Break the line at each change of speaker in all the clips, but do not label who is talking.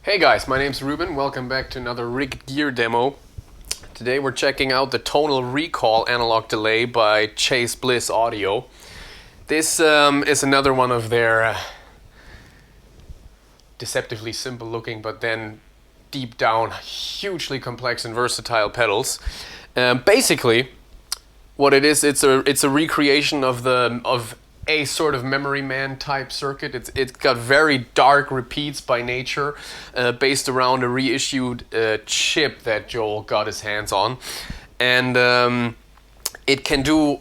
Hey guys, my name's Ruben. Welcome back to another rigged gear demo. Today we're checking out the Tonal Recall analog delay by Bliss Audio. This is another one of their deceptively simple looking but then deep down hugely complex and versatile pedals. Basically what it is, it's a recreation of a sort of Memory Man type circuit. It's got very dark repeats by nature, based around a reissued chip that Joel got his hands on, and it can do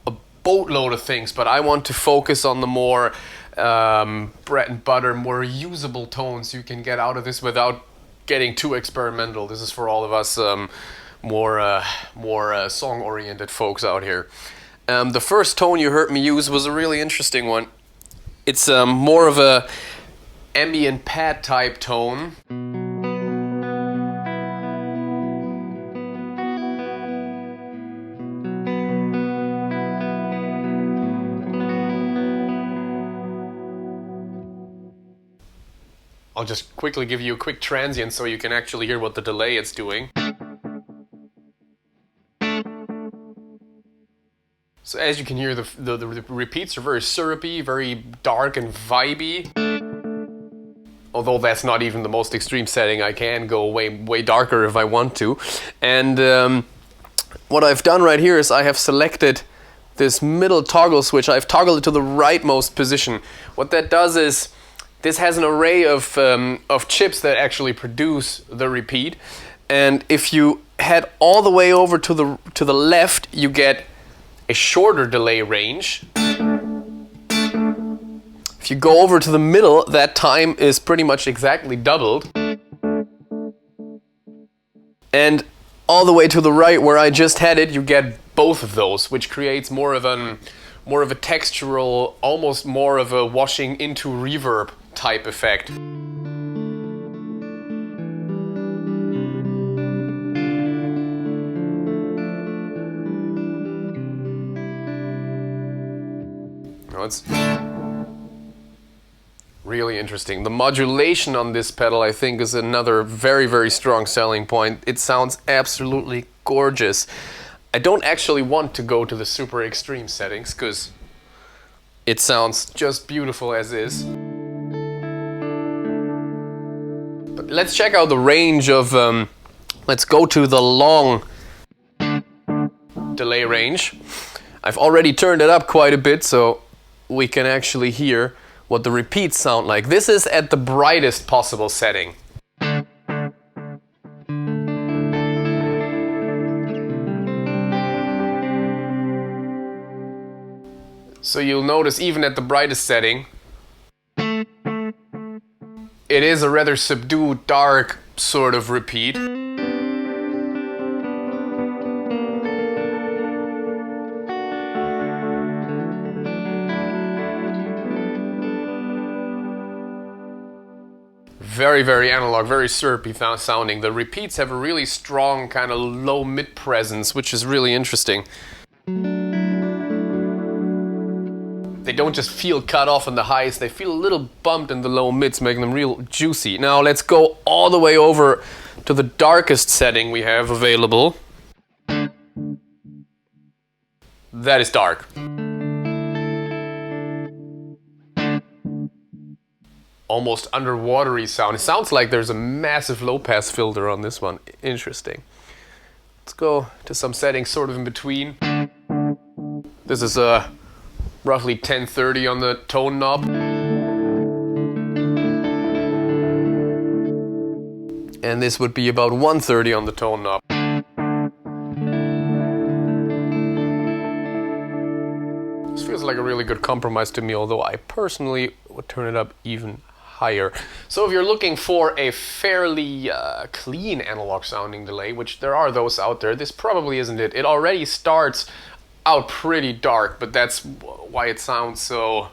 a boatload of things. But I want to focus on the more bread and butter, more usable tones you can get out of this without getting too experimental. This is for all of us more song-oriented folks out here. The first tone you heard me use was a really interesting one. It's more of a ambient pad type tone. I'll just quickly give you a quick transient so you can actually hear what the delay is doing. So as you can hear, the repeats are very syrupy, very dark and vibey. Although that's not even the most extreme setting, I can go way darker if I want to. And what I've done right here is I have selected this middle toggle switch. I've toggled it to the rightmost position. What that does is this has an array of chips that actually produce the repeat. And if you head all the way over to the left, you get a shorter delay range. If you go over to the middle, that time is pretty much exactly doubled. And all the way to the right where I just had it, you get both of those, which creates more of a textural, almost more of a washing into reverb type effect. It's really interesting. The modulation on this pedal, I think, is another very strong selling point. It sounds absolutely gorgeous. I don't actually want to go to the super extreme settings because it sounds just beautiful as is. But let's check out the range of, let's go to the long delay range. I've already turned it up quite a bit, so we can actually hear what the repeats sound like. This is at the brightest possible setting. So you'll notice even at the brightest setting, it is a rather subdued, dark sort of repeat. Very analog, very syrupy sounding. The repeats have a really strong kind of low mid presence, which is really interesting. They don't just feel cut off in the highs, they feel a little bumped in the low mids, making them real juicy. Now let's go all the way over to the darkest setting we have available. That is dark. Almost underwatery sound. It sounds like there's a massive low pass filter on this one. Interesting. Let's go to some settings sort of in between. This is roughly 1030 on the tone knob. And this would be about 130 on the tone knob. This feels like a really good compromise to me, although I personally would turn it up even higher. So if you're looking for a fairly clean analog sounding delay, which there are those out there, this probably isn't it. It already starts out pretty dark, but that's why it sounds so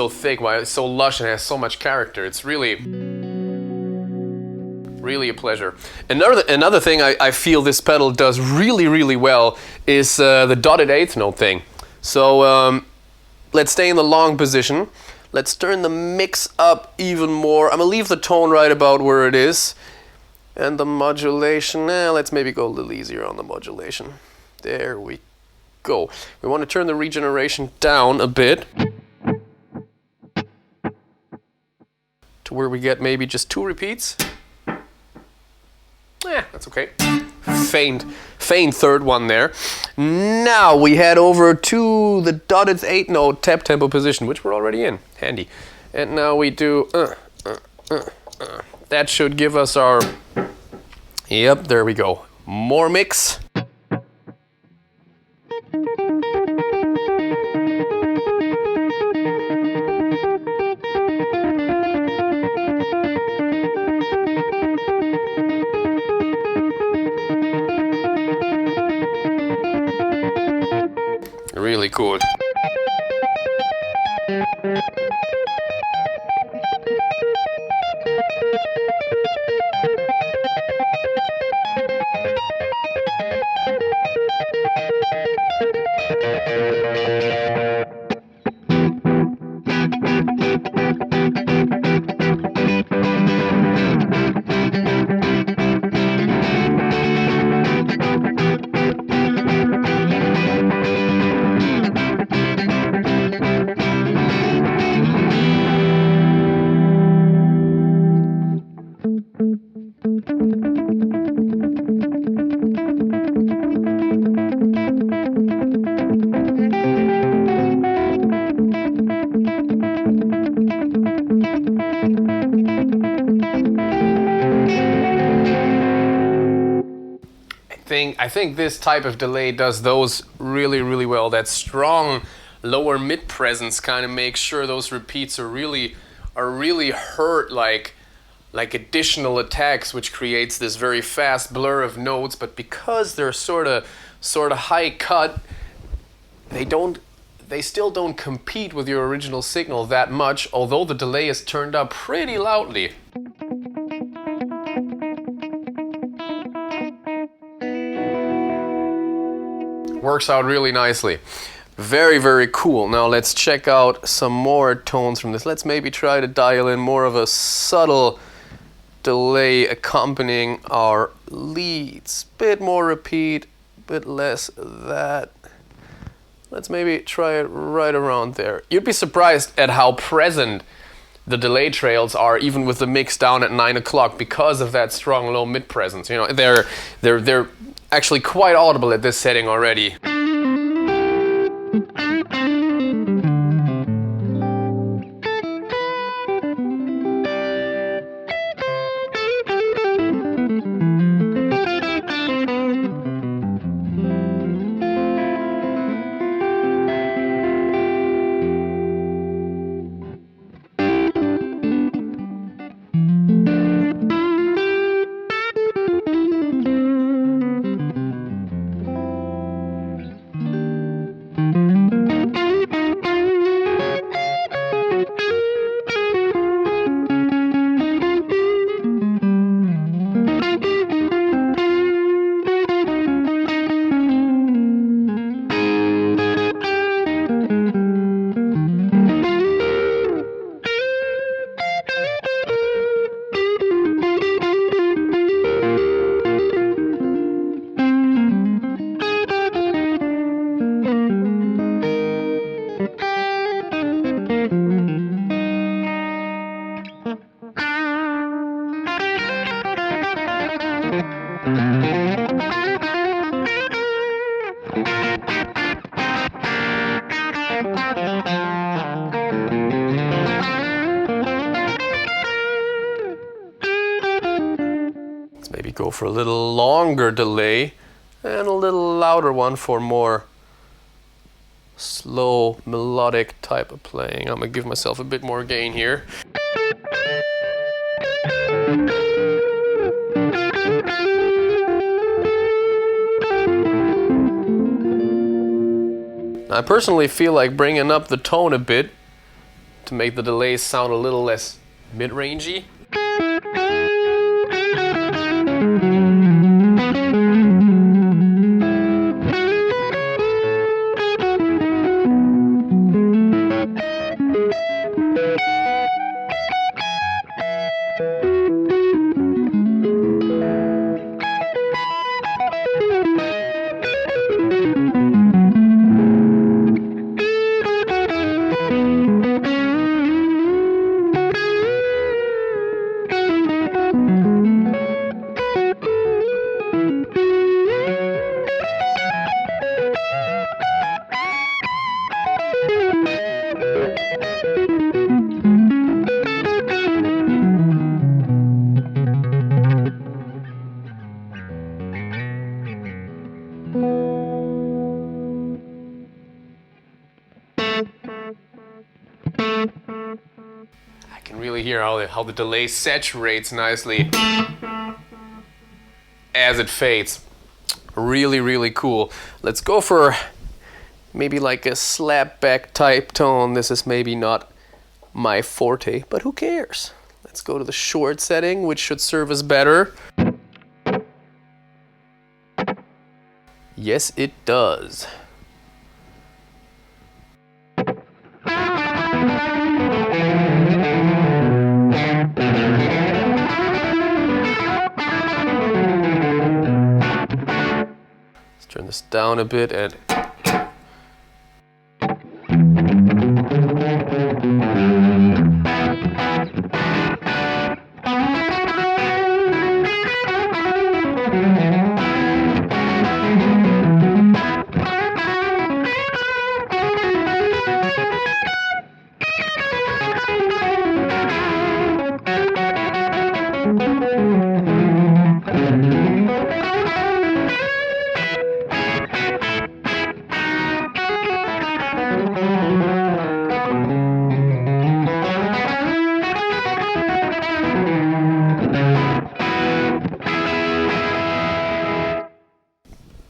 thick, why it's so lush and has so much character. It's really a pleasure. Another thing I feel this pedal does really well is the dotted eighth note thing. So let's stay in the long position. Let's turn the mix up even more. I'm gonna leave the tone right about where it is. And the modulation, let's maybe go a little easier on the modulation. There we go. We want to turn the regeneration down a bit to where we get maybe just 2 repeats. That's okay. Faint third one there. Now we head over to the dotted 8 note tap tempo position, which we're already in. Handy. And now we do that should give us our, yep, there we go. More mix. Really cool. I think this type of delay does those really, really well. That strong lower mid presence kind of makes sure those repeats are really heard like additional attacks, which creates this very fast blur of notes. But because they're sort of high cut, they still don't compete with your original signal that much, although the delay is turned up pretty loudly. Works out really nicely. Very, very cool. Now let's check out some more tones from this. Let's maybe try to dial in more of a subtle delay accompanying our leads. Bit more repeat, bit less that. Let's maybe try it right around there. You'd be surprised at how present the delay trails are, even with the mix down at 9 o'clock, because of that strong low mid presence. You know, they're actually quite audible at this setting already. Go for a little longer delay and a little louder one for more slow melodic type of playing. I'm gonna give myself a bit more gain here. I personally feel like bringing up the tone a bit to make the delays sound a little less mid-rangey. really hear how the delay saturates nicely as it fades. Really, really cool. Let's go for maybe like a slapback type tone. This is maybe not my forte, but who cares? Let's go to the short setting, which should serve us better. Yes, it does. Let's turn this down a bit and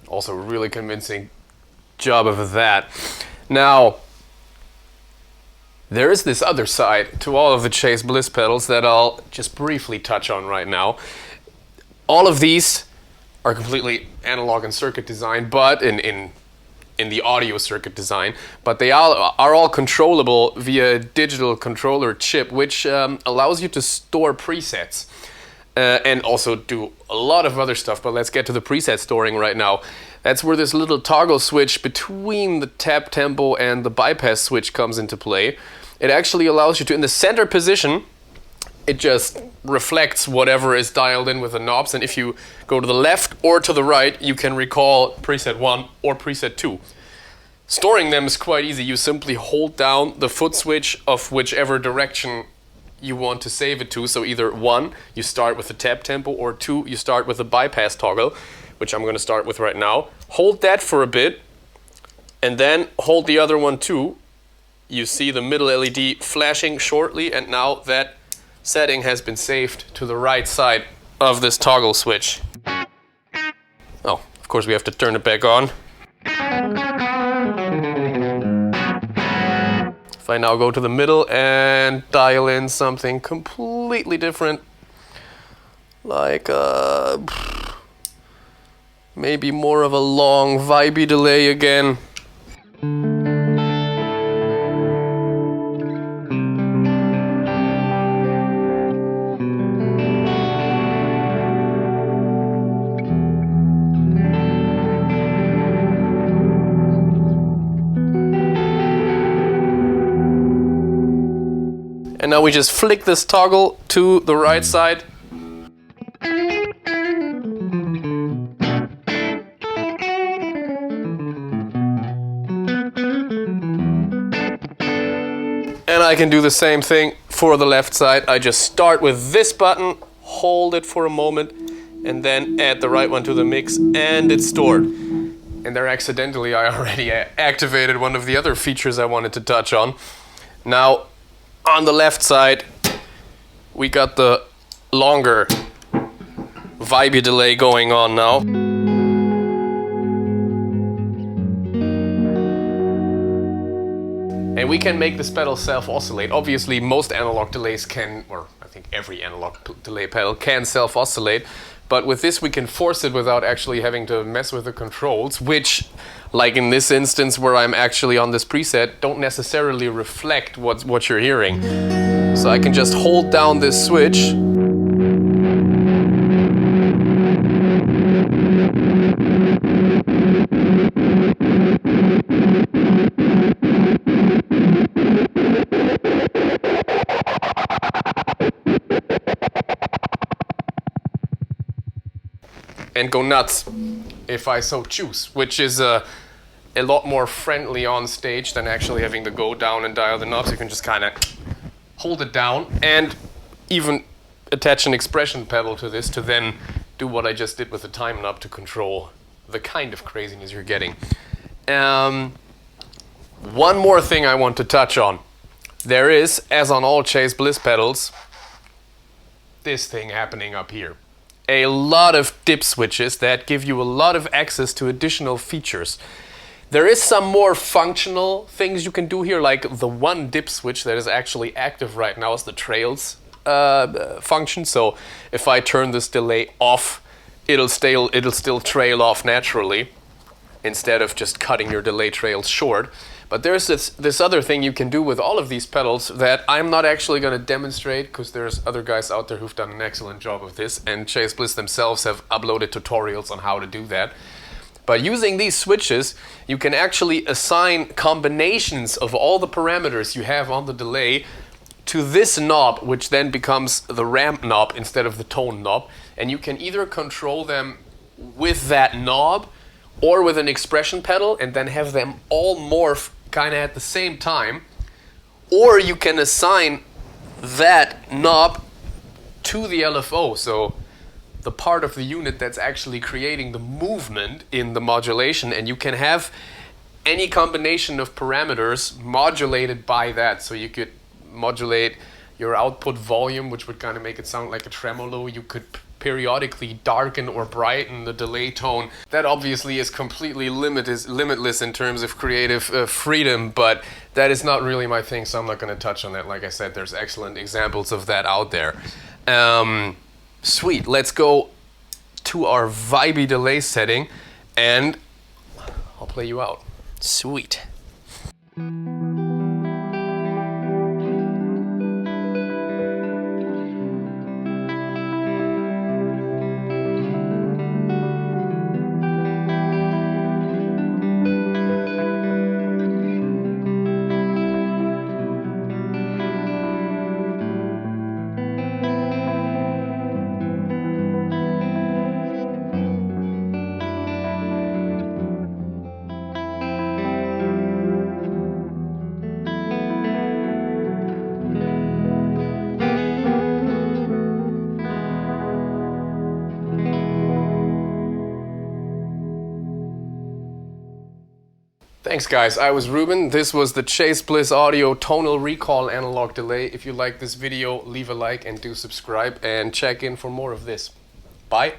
also really convincing job of that. Now, there is this other side to all of the Chase Bliss pedals that I'll just briefly touch on right now. All of these are completely analog and circuit design, but in the audio circuit design, but they are all controllable via a digital controller chip, which allows you to store presets. And also do a lot of other stuff, but let's get to the preset storing right now. That's where this little toggle switch between the tap tempo and the bypass switch comes into play. It actually allows you to, in the center position, it just reflects whatever is dialed in with the knobs, and if you go to the left or to the right, you can recall preset 1 or preset 2. Storing them is quite easy. You simply hold down the foot switch of whichever direction you want to save it to. So either 1, you start with the tap tempo, or 2, you start with the bypass toggle, which I'm going to start with right now. Hold that for a bit, and then hold the other one too. You see the middle LED flashing shortly, and now that setting has been saved to the right side of this toggle switch. Oh, of course we have to turn it back on. If I now go to the middle and dial in something completely different, like maybe more of a long vibey delay again. And now we just flick this toggle to the right side. And I can do the same thing for the left side. I just start with this button, hold it for a moment, and then add the right one to the mix, and it's stored. And there accidentally I already activated one of the other features I wanted to touch on. Now, on the left side, we got the longer vibey delay going on now. And we can make this pedal self-oscillate. Obviously, most analog delays can, or I think every analog delay pedal can self-oscillate. But with this, we can force it without actually having to mess with the controls, which, like in this instance where I'm actually on this preset, don't necessarily reflect what you're hearing. So I can just hold down this switch. And go nuts if I so choose, which is a lot more friendly on stage than actually having to go down and dial the knobs. You can just kind of hold it down and even attach an expression pedal to this to then do what I just did with the time knob to control the kind of craziness you're getting. One more thing I want to touch on. there is, as on all Chase Bliss pedals, this thing happening up here. A lot of dip switches that give you a lot of access to additional features. There is some more functional things you can do here, like the one dip switch that is actually active right now is the trails function. So if I turn this delay off, it'll still trail off naturally instead of just cutting your delay trails short. But there's this other thing you can do with all of these pedals that I'm not actually going to demonstrate, because there's other guys out there who've done an excellent job of this, and Chase Bliss themselves have uploaded tutorials on how to do that. But using these switches, you can actually assign combinations of all the parameters you have on the delay to this knob, which then becomes the ramp knob instead of the tone knob. And you can either control them with that knob or with an expression pedal and then have them all morph kind of at the same time. Or you can assign that knob to the LFO. So the part of the unit that's actually creating the movement in the modulation, and you can have any combination of parameters modulated by that. So you could modulate your output volume, which would kind of make it sound like a tremolo. You could periodically darken or brighten the delay tone. That obviously is completely limitless in terms of creative freedom, but that is not really my thing, so I'm not going to touch on that. Like I said, there's excellent examples of that out there. Sweet, let's go to our vibey delay setting and I'll play you out. Sweet. Thanks guys, I was Ruben. This was the Chase Bliss Audio Tonal Recall Analog Delay. If you like this video, leave a like and do subscribe and check in for more of this. Bye.